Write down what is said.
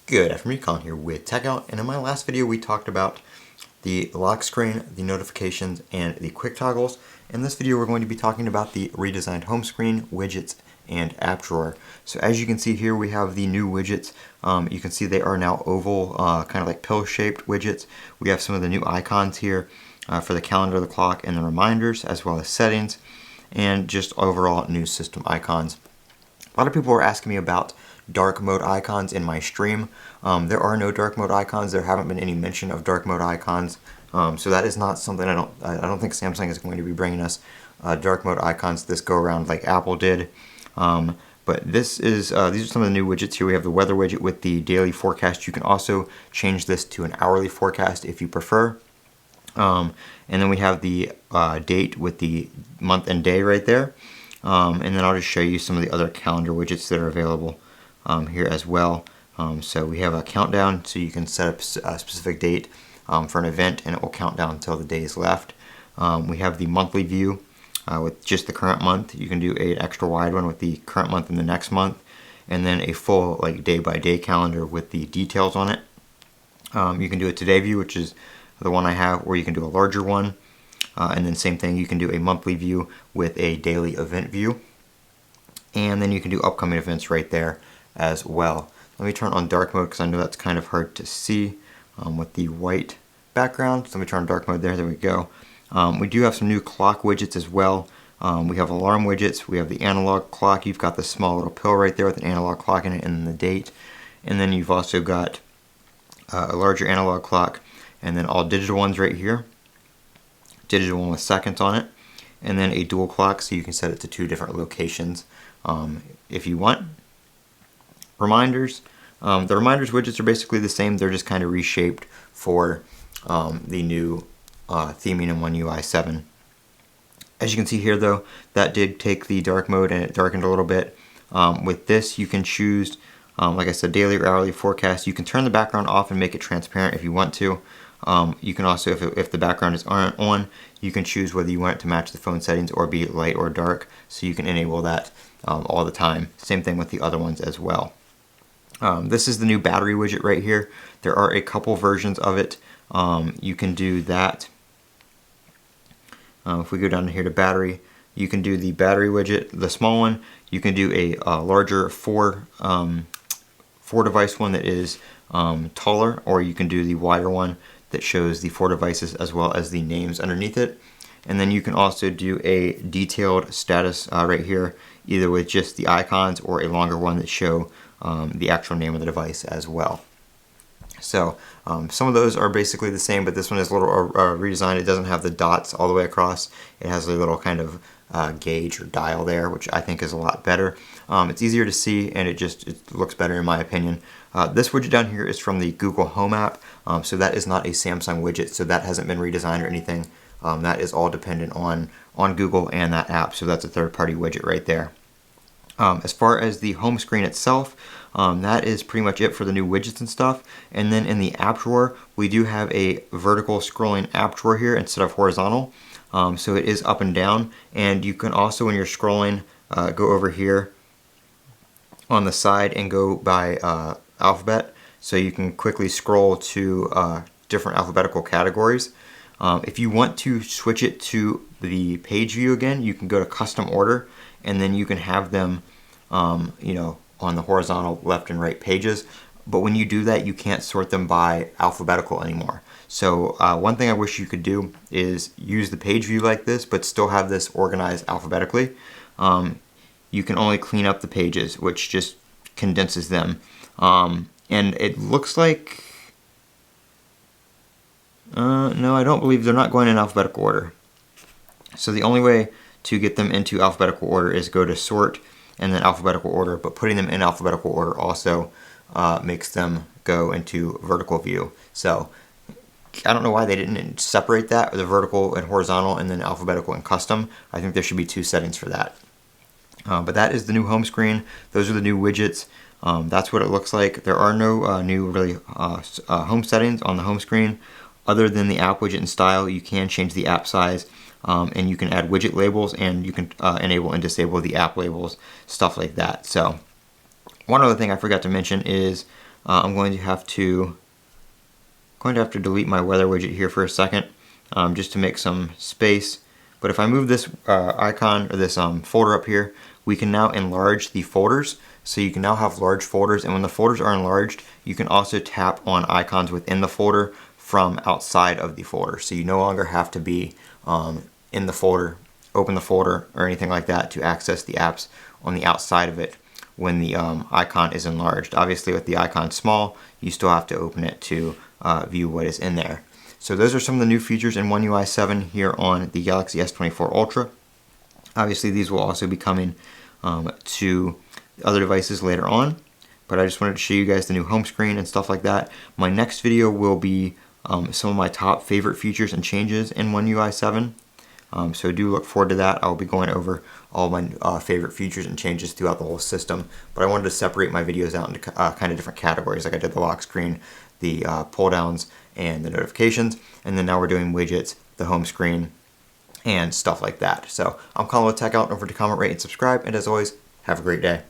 Good afternoon, Colin here with Techout, and in my last video we talked about the lock screen, the notifications, and the quick toggles. In this video we're going to be talking about the redesigned home screen, widgets, and app drawer. So as you can see here we have the new widgets. You can see they are now oval, kind of like pill-shaped widgets. We have some of the new icons here for the calendar, the clock, and the reminders, as well as settings, and just overall new system icons. A lot of people were asking me about dark mode icons in my stream. There are no dark mode icons. There haven't been any mention of dark mode icons. So that is not something I don't think Samsung is going to be bringing us dark mode icons this go around like Apple did. But this is these are some of the new widgets here. We have the weather widget with the daily forecast. You can also change this to an hourly forecast if you prefer. And then we have the date with the month and day right there. And then I'll just show you some of the other calendar widgets that are available here as well. So we have a countdown, so you can set up a specific date for an event and it will count down until the days left. We have the monthly view with just the current month. You can do an extra wide one with the current month and the next month, and then a full like day-by-day calendar with the details on it. You can do a today view, which is the one I have, or you can do a larger one. And then same thing, you can do a monthly view with a daily event view. And then you can do upcoming events right there as well. Let me turn on dark mode because I know that's kind of hard to see with the white background. So let me turn on dark mode there. There we go. We do have some new clock widgets as well. We have alarm widgets. We have the analog clock. You've got the small little pill right there with an analog clock in it and the date. And then you've also got a larger analog clock and then all digital ones right here. Digital one with seconds on it. And then a dual clock, so you can set it to 2 different locations if you want. Reminders. The reminders widgets are basically the same. They're just kind of reshaped for the new theming in One UI 7. As you can see here though, that did take the dark mode and it darkened a little bit. With this you can choose, like I said, daily or hourly forecast. You can turn the background off and make it transparent if you want to. You can also, if the background is on, you can choose whether you want it to match the phone settings or be light or dark, so you can enable that all the time. Same thing with the other ones as well. This is the new battery widget right here. There are a couple versions of it. You can do that. If we go down here to battery, you can do the battery widget, the small one. You can do a larger 4 device one that is taller, or you can do the wider one that shows the 4 devices as well as the names underneath it. And then you can also do a detailed status right here, either with just the icons or a longer one that show the actual name of the device as well. So some of those are basically the same, but this one is a little redesigned. It doesn't have the dots all the way across. It has a little kind of gauge or dial there, which I think is a lot better. It's easier to see and it looks better in my opinion. This widget down here is from the Google Home app, so that is not a Samsung widget, so that hasn't been redesigned or anything. That is all dependent on Google and that app, so that's a third-party widget right there. As far as the home screen itself, that is pretty much it for the new widgets and stuff. And then in the app drawer, we do have a vertical scrolling app drawer here instead of horizontal. So it is up and down, and you can also, when you're scrolling, go over here on the side and go by alphabet, so you can quickly scroll to different alphabetical categories. If you want to switch it to the page view again, you can go to custom order, and then you can have them you know, on the horizontal left and right pages. But when you do that, you can't sort them by alphabetical anymore. So one thing I wish you could do is use the page view like this, but still have this organized alphabetically. You can only clean up the pages, which just condenses them. And it looks like, no, I don't believe they're not going in alphabetical order. So the only way to get them into alphabetical order is go to sort and then alphabetical order, but putting them in alphabetical order also makes them go into vertical view. So I don't know why they didn't separate that, the vertical and horizontal and then alphabetical and custom. I think there should be 2 settings for that. But that is the new home screen. Those are the new widgets. That's what it looks like. There are no new really home settings on the home screen other than the app widget and style. You can change the app size, and you can add widget labels, and you can enable and disable the app labels, stuff like that. So one other thing I forgot to mention is I'm going to have to delete my weather widget here for a second, just to make some space. But if I move this icon or this folder up here, we can now enlarge the folders. So you can now have large folders, and when the folders are enlarged, you can also tap on icons within the folder from outside of the folder. So you no longer have to be in the folder, open the folder, or anything like that to access the apps on the outside of it when the icon is enlarged. Obviously, with the icon small, you still have to open it to view what is in there. So those are some of the new features in One UI 7 here on the Galaxy S24 Ultra. Obviously, these will also be coming to other devices later on, but I just wanted to show you guys the new home screen and stuff like that. My next video will be some of my top favorite features and changes in One UI 7. So do look forward to that. I'll be going over all my favorite features and changes throughout the whole system, but I wanted to separate my videos out into kind of different categories, like I did the lock screen, the pull downs, and the notifications, and then now we're doing widgets, the home screen, and stuff like that. So I'm Colin with Techout. Don't forget to comment, rate, and subscribe, and as always, have a great day.